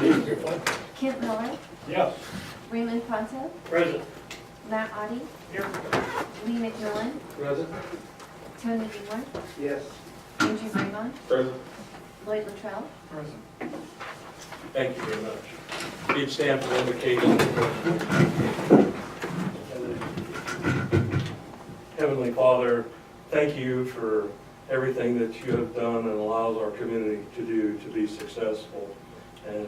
Kent Miller, Yes. Raymond Ponto, Present. Matt Audie, Here. Lee McMillan, Present. Tony Weaver, Yes. Andrew Raymond, Present. Lloyd Luttrell. Present. Thank you very much. Please stand for the invocation. Heavenly Father, thank you for everything that you have done and allows our community to do to be successful, and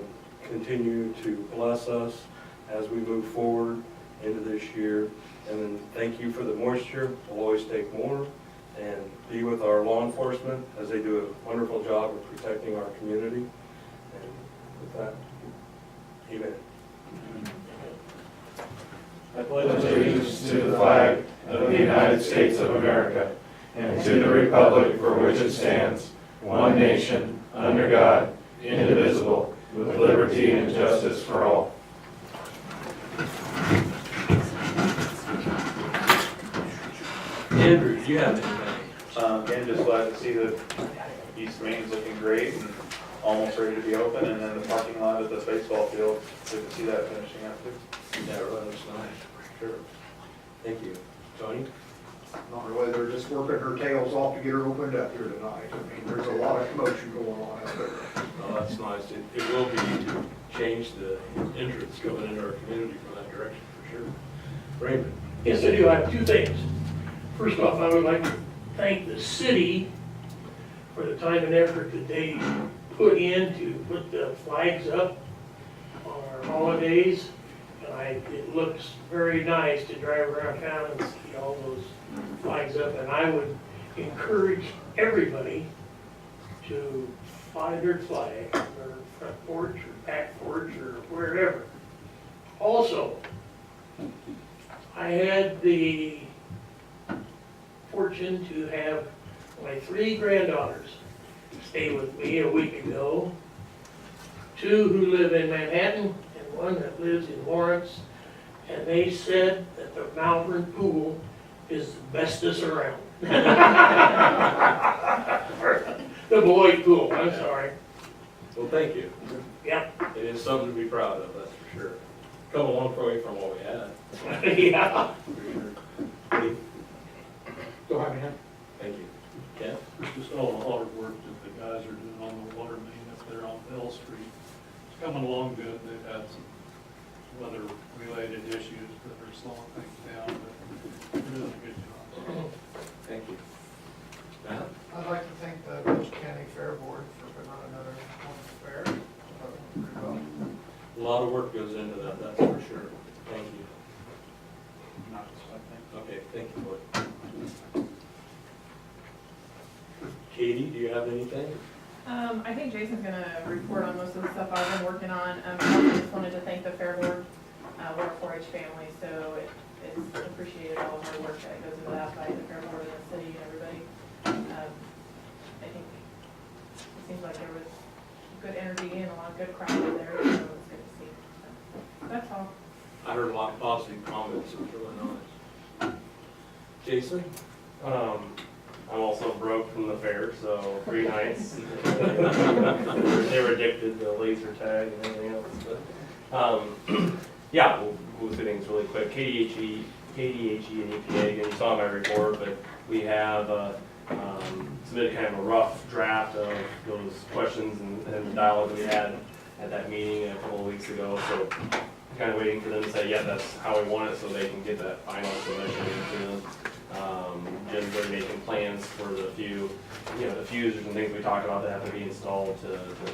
continue to bless us as we move forward into this year. And then thank you for the moisture. We'll always take more, and be with our law enforcement as they do a wonderful job of protecting our community. And with that, amen. I pledge allegiance to the flag of the United States of America and to the republic for which it stands, one nation, under God, indivisible, with liberty and justice for all. Andrew, do you have anything? Again, just glad to see that East Main's looking great and almost ready to be open, and then the parking lot at the baseball field, good to see that finishing up too. Yeah, it looks nice. Sure. Thank you. Tony? Not really, they're just working her tails off to get her opened up here tonight. I mean, there's a lot of commotion going on out there. Oh, that's nice. It will be to change the entrance going into our community from that direction, for sure. Raymond? Yes, I do. I have two things. First off, I would like to thank the city for the time and effort that they put in to put the flags up on our holidays. And it looks very nice to drive around town and see all those flags up. And I would encourage everybody to fly their flag on their front porch or back porch or wherever. Also, I had the fortune to have my 3 granddaughters stay with me a week ago. 2 who live in Manhattan and 1 that lives in Lawrence. And they said that the Malvern pool is the bestest around. The Beloit pool, I'm sorry. Well, thank you. Yep. It is something to be proud of, that's for sure. Come a long way from what we had. Yeah. For sure. Go ahead, man. Thank you. Ken? It's just all the hard work that the guys are doing on the water main up there on Bell Street. It's coming along good. They've had some weather-related issues that are slowing things down, but they're doing a good job. Thank you. Matt? I'd like to thank the Village County Fair Board for putting on another wonderful fair. Pretty well. A lot of work goes into that, that's for sure. Thank you. Nice, I think. Okay, thank you, Lloyd. Katie, do you have anything? I think Jason's gonna report on most of the stuff I've been working on. I also just wanted to thank the Fair Board, we're a 4-H family, so it's appreciated all the hard work that goes into that by the Fair Board and the city and everybody. I think it seems like there was good energy and a lot of good crowd there, so it's good to see. So, that's all. I heard a lot of positive comments, it was really nice. Jason? I'm also broke from the fair, so 3 nights. They were addicted to laser tag and everything else. But, yeah, we'll do things really quick. KDHE and EPA, again, you saw my report, but we have submitted kind of a rough draft of those questions and the dialogue we had at that meeting a couple of weeks ago. So kind of waiting for them to say, yeah, that's how we want it, so they can get that final submission into them. Jim's already making plans for the few, the fuses and things we talked about that have to be installed to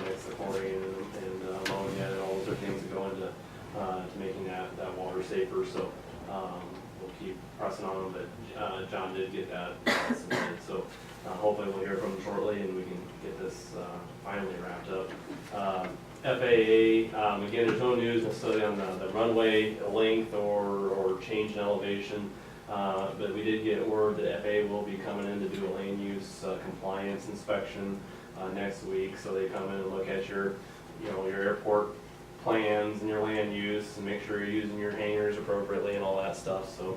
mix the chlorine and ammonia and all those other things that go into to making that water safer. So we'll keep pressing on them, but John did get that submitted. So hopefully we'll hear from him shortly and we can get this finally wrapped up. FAA, again, there's no news necessarily on the runway length or change in elevation. But we did get word that FAA will be coming in to do a lane use compliance inspection next week. So they come in and look at your airport plans and your land use and make sure you're using your hangars appropriately and all that stuff. So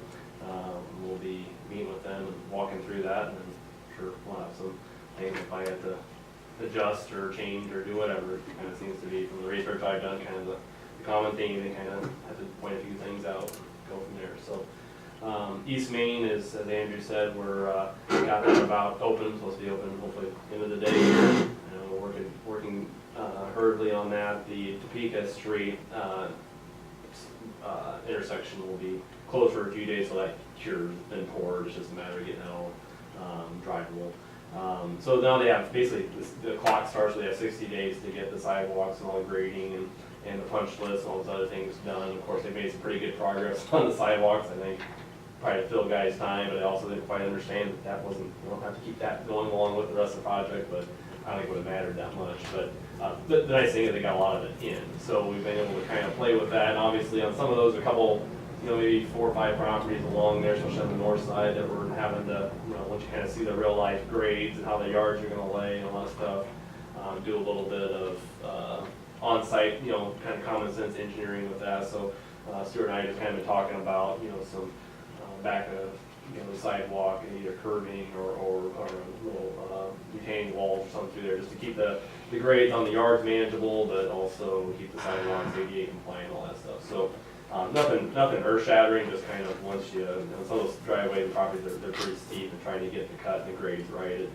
we'll be meeting with them and walking through that, and I'm sure we'll have some things if I have to adjust or change or do whatever. It kind of seems to be from the research I've done, kind of the common theme. They kind of have to point a few things out, and go from there. So East Main is, as Andrew said, we're got that about open, supposed to be open hopefully end of the day here. We're working hurriedly on that. The Topeka Street intersection will be closed for a few days, so that cure's been poured. It's just a matter of getting it all drivable. So now they have, basically, the clock starts, so they have 60 days to get the sidewalks and all the grading and the punch list and all those other things done. Of course, they made some pretty good progress on the sidewalks, I think, probably to fill guys' time, but I also didn't quite understand that wasn't, you don't have to keep that going along with the rest of the project, but I don't think it would have mattered that much. But the nice thing is they got a lot of it in, so we've been able to kind of play with that. And obviously on some of those, a couple, maybe 4 or 5 properties along there, especially on the north side, that we're having to, once you kind of see the real life grades and how the yards are gonna lay and all that stuff, do a little bit of on-site, kind of common sense engineering with that. So Stuart and I just kind of been talking about, some back of, the sidewalk and either curbing or a little retaining walls or something through there, just to keep the grades on the yards manageable, but also keep the sidewalks ADA compliant and all that stuff. So nothing earth shattering, just kind of once some of those driveway properties, they're pretty steep, and trying to get the cut and the grades right,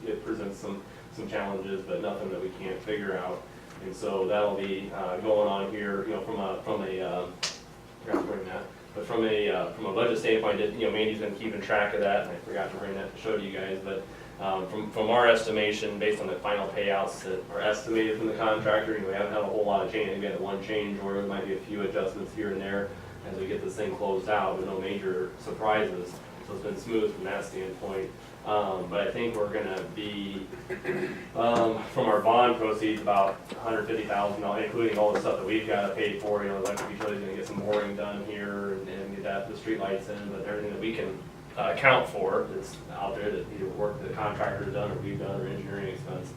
it presents some challenges, but nothing that we can't figure out. And so that'll be going on here, from a forgot to bring that. But from a budget standpoint, Mandy's been keeping track of that, and I forgot to bring that to show to you guys. But from our estimation, based on the final payouts that are estimated from the contractor, we haven't had a whole lot of change. We had one change order, there might be a few adjustments here and there as we get this thing closed out, but no major surprises. So it's been smooth from that standpoint. But I think we're gonna be, from our bond proceeds, about $150,000, including all the stuff that we've gotta pay for. The electric utility's gonna get some boring done here and get the street lights in, but everything that we can account for that's out there, that either work the contractor's done or we've done, or engineering expense,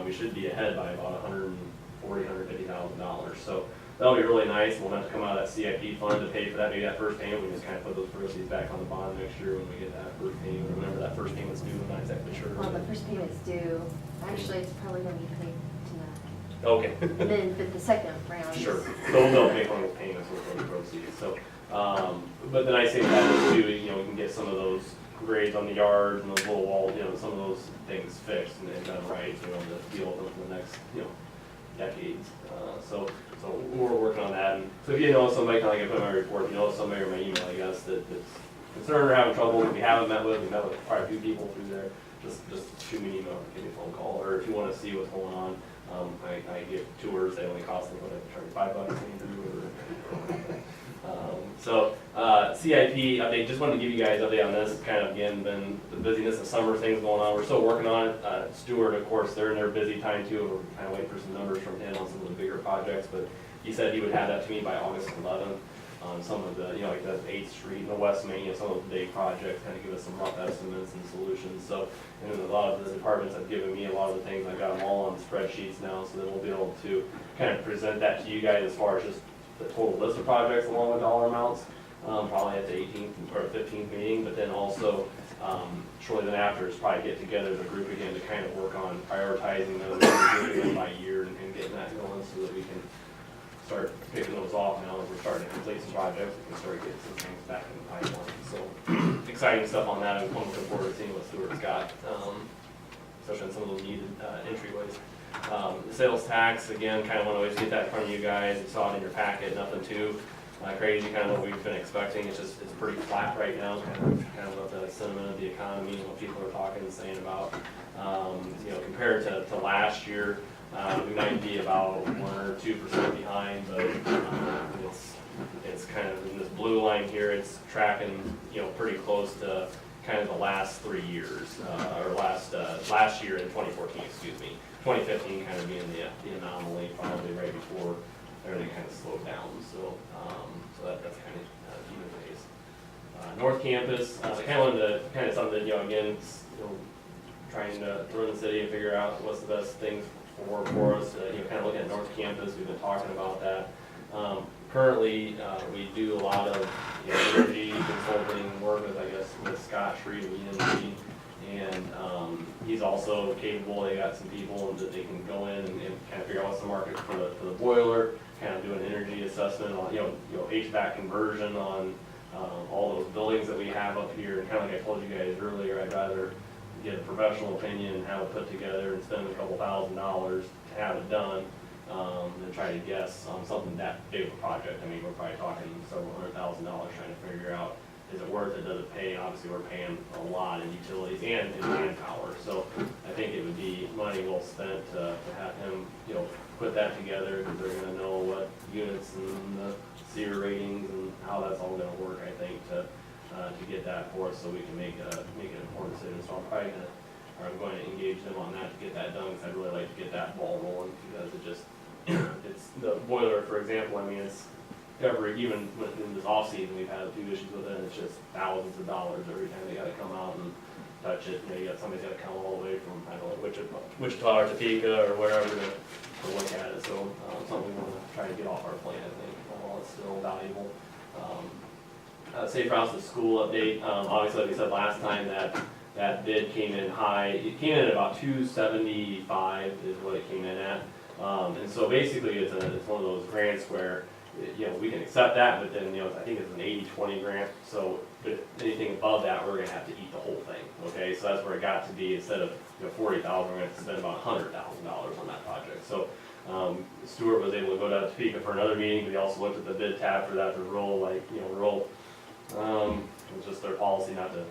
we should be ahead by about $150,000. So that'll be really nice. We'll have to come out of that CIP fund to pay for that. Maybe that first payment, we just kind of put those proceeds back on the bond next year when we get that first payment. Remember, that first payment's due, I'm not exactly sure. Well, the first payment's due, actually, it's probably gonna be paid tonight. Okay. And then, but the second round is. Sure. They'll make one of those payments with those proceeds. So, but the nice thing about it is too, we can get some of those grades on the yards and those little walls, some of those things fixed and done right, so we don't have to deal with them for the next, decades. So we're working on that. And so if you know somebody, kind of like I put in my report, if you know somebody or my email, I guess, that's concerned or having trouble, if you haven't met with, we met with quite a few people through there, just shoot me an email, give me a phone call, or if you want to see what's going on, I give tours. They only cost me, charge $5 So CIP update, just wanted to give you guys an update on this. Kind of, again, been the busyness of summer things going on. We're still working on it. Stuart, of course, they're in their busy time too. We're kind of waiting for some numbers from him on some of the bigger projects, but he said he would have that to me by August 11th. Some of the, like the 8th Street and the West Main, some of the big projects, kind of give us some rough estimates and solutions. So, and a lot of the departments have given me a lot of the things. I've got them all on spreadsheets now, so then we'll be able to kind of present that to you guys as far as just the total list of projects along with dollar amounts, probably at the 18th or 15th meeting, but then also shortly then after is probably get together as a group again to kind of work on prioritizing those, doing them by year and getting that going so that we can start picking those off now as we're starting to complete some projects. We can start getting some things back in the pipeline. So exciting stuff on that. I'm looking forward to seeing what Stuart's got, especially on some of those needed entryways. The sales tax, again, kind of want to always get that in front of you guys. You saw it in your packet, nothing too crazy, kind of what we've been expecting. It's pretty flat right now, kind of what the sentiment of the economy and what people are talking and saying about. Compared to last year, we might be about 1 or 2% behind, but it's kind of in this blue line here. It's tracking, pretty close to kind of the last 3 years, or last year in 2014, excuse me. 2015 kind of being the anomaly, probably right before everything kind of slowed down. So that's kind of even pace. North Campus, I kind of wanted to kind of something that, again, trying to run the city and figure out what's the best things for us. Kind of looking at North Campus, we've been talking about that. Currently, we do a lot of energy consulting work with, I guess, with Scott Shreve and ENG. And he's also capable, they got some people that they can go in and kind of figure out what's the market for the boiler, kind of do an energy assessment on, you know, HVAC conversion on all those buildings that we have up here. And kind of like I told you guys earlier, I'd rather get a professional opinion and have it put together and spend a couple $1,000s to have it done than try to guess on something that big of a project. I mean, we're probably talking several $100,000 trying to figure out, is it worth it, does it pay? Obviously, we're paying a lot in utilities and in manpower, so I think it would be money well spent to have him, you know, put that together, because they're gonna know what units and the SEER ratings and how that's all gonna work, I think, to get that for us, so we can make an informed decision. So I'm going to engage them on that to get that done, because I'd really like to get that ball rolling, because it just, it's, the boiler, for example, I mean, it's even within this off-season, we've had a few issues with it, and it's just thousands of dollars every time they gotta come out and touch it. You know, somebody's gotta come all the way from, I don't know, Wichita or Topeka or wherever to look at it. So, something we wanna try to get off our plate, I think, while it's still valuable. Safe routes to school update, obviously, like we said last time, that bid came in high. It came in at about $275 is what it came in at. And so basically, it's one of those grants where, you know, we can accept that, but then, you know, I think it's an 80-20 grant, so if anything above that, we're gonna have to eat the whole thing, okay? So that's where it got to be, instead of, you know, $40,000, we're gonna have to spend about $100,000 on that project. So, Stuart was able to go down to Topeka for another meeting, but he also looked at the bid tab for that to roll, it was just their policy not to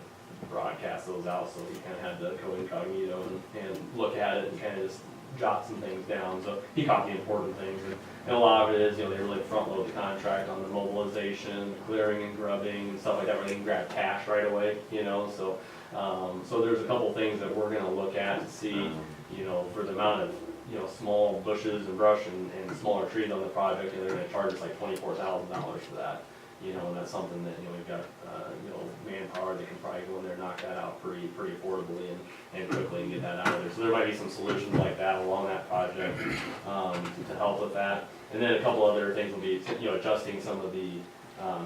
broadcast those out, so he kinda had to go incognito and look at it and kinda just jot some things down. So he caught the important things, and a lot of it is, you know, they really front load the contract on the mobilization, the clearing and grubbing and stuff like that, where they can grab cash right away, you know. So so there's a couple things that we're gonna look at to see, you know, for the amount of, you know, small bushes and brush and smaller trees on the project, and they're gonna charge us like $24,000 for that. You know, and that's something that, you know, we've got, you know, manpower that can probably go in there and knock that out pretty affordably and quickly and get that out of there. So there might be some solutions like that along that project, to help with that. And then a couple other things will be, you know, adjusting some of the,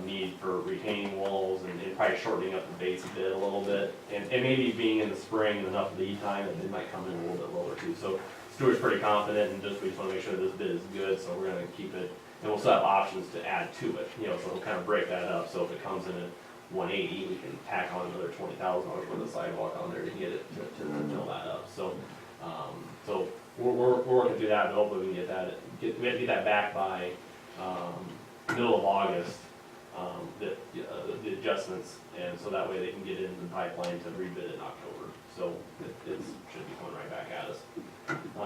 need for retaining walls and probably shortening up the base bid a little bit. And maybe being in the spring and enough lead time, and it might come in a little bit lower too. So Stuart's pretty confident, and we just wanna make sure this bid is good, so we're gonna keep it. And we'll still have options to add to it, you know, so we'll kind of break that up. So if it comes in at 180, we can tack on another $20,000 worth of sidewalk on there to get it to fill that up. So, so we're working through that, but hopefully we can get that back by middle of August, the adjustments, and so that way they can get it in the pipeline to rebid in October. So it should be coming right back at us.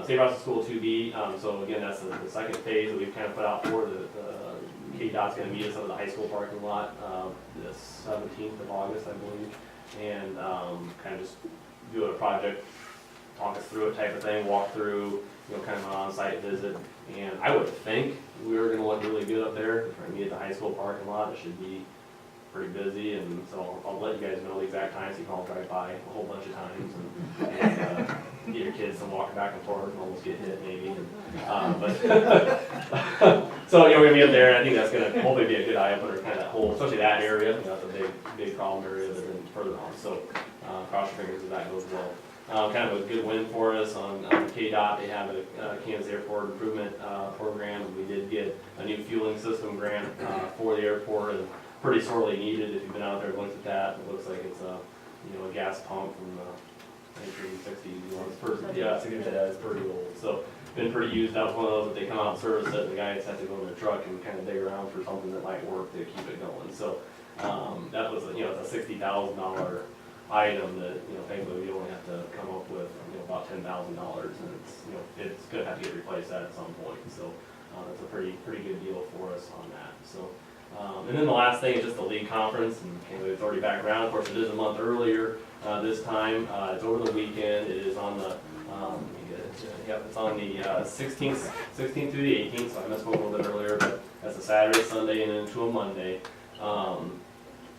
Safe Routes to School 2B, so again, that's the second phase that we've kind of put out for. The KDOT's gonna meet us at the high school parking lot, the 17th of August, I believe, and kind of just do a project, talk us through it type of thing, walk through, you know, kind of an on-site visit. And I would think we were gonna look really good up there. If we meet at the high school parking lot, it should be pretty busy, and so I'll let you guys know the exact times, so you can all drive by a whole bunch of times and get your kids to walk back and forth and almost get hit maybe. But so, you know, we're gonna be up there, and I think that's gonna hopefully be a good eye opener, kind of that whole, especially that area, you know, that's a big problem area that's been further on. So cross your fingers that that goes well. Kind of a good win for us on KDOT. They have a Kansas Airport Improvement Program. We did get a new fueling system grant for the airport, and pretty sorely needed. If you've been out there and looked at that, it looks like it's a, you know, a gas pump from the 1960s. You know, it's pretty old. So been pretty used up. One of those that they come out and service it, and the guys have to go in their truck and kind of dig around for something that might work to keep it going. So that was, you know, it's a $60,000 item that, you know, thankfully we only have to come up with, you know, about $10,000, and it's, you know, it's gonna have to get replaced at some point. So it's a pretty good deal for us on that. So. And then the last thing is just the league conference, and it's already back around. Of course, it is a month earlier this time. It's over the weekend. It is on the, it's on the 16th through the 18th, so I misspoke a little bit earlier, but that's a Saturday, Sunday, and into a Monday.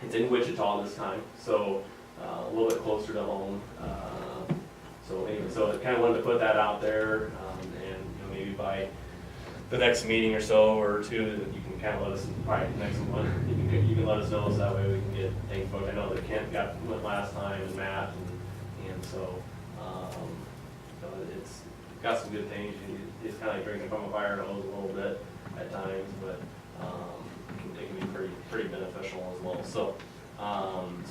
It's in Wichita this time, so a little bit closer to home. So anyway, so I kind of wanted to put that out there, and you know, maybe by the next meeting or so, or two, you can kind of let us, probably next one, you can let us know, so that way we can get things booked. I know that Kent went last time, and Matt, and and so it's got some good things. It's kind of like drinking from a fire hose a little bit at times, but it can be pretty beneficial as well. So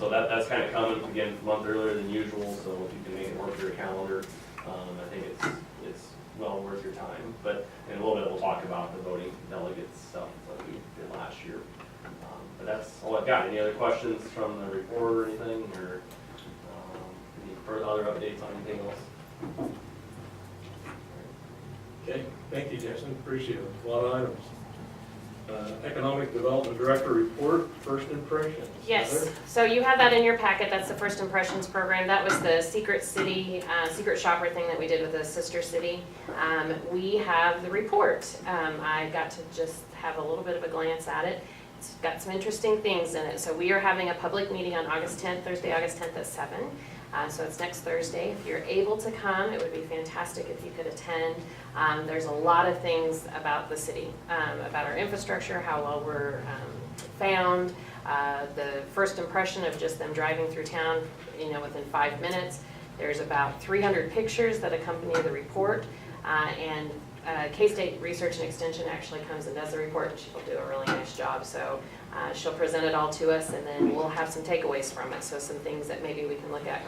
that's kind of coming again a month earlier than usual. So if you can make it work for your calendar, I think it's well worth your time. But in a little bit, we'll talk about the voting delegates stuff like we did last year. But that's all I've got. Any other questions from the report or anything, or any further other updates on anything else? Okay, thank you, Jason, appreciate it. A lot of items. Economic Development Director report, first impressions. Yes, Heather? so you have that in your packet, that's the First Impressions program. That was the Secret City, Secret Shopper thing that we did with the sister city. We have the report. I got to just have a little bit of a glance at it. It's got some interesting things in it. So we are having a public meeting on August 10th, Thursday, August 10th at 7. So it's next Thursday. If you're able to come, it would be fantastic if you could attend. There's a lot of things about the city, about our infrastructure, how well we're found, the first impression of just them driving through town, within 5 minutes. There's about 300 pictures that accompany the report, and K-State Research and Extension actually comes and does the report, and she'll do a really nice job. So she'll present it all to us, and then we'll have some takeaways from it. So some things that maybe we can look at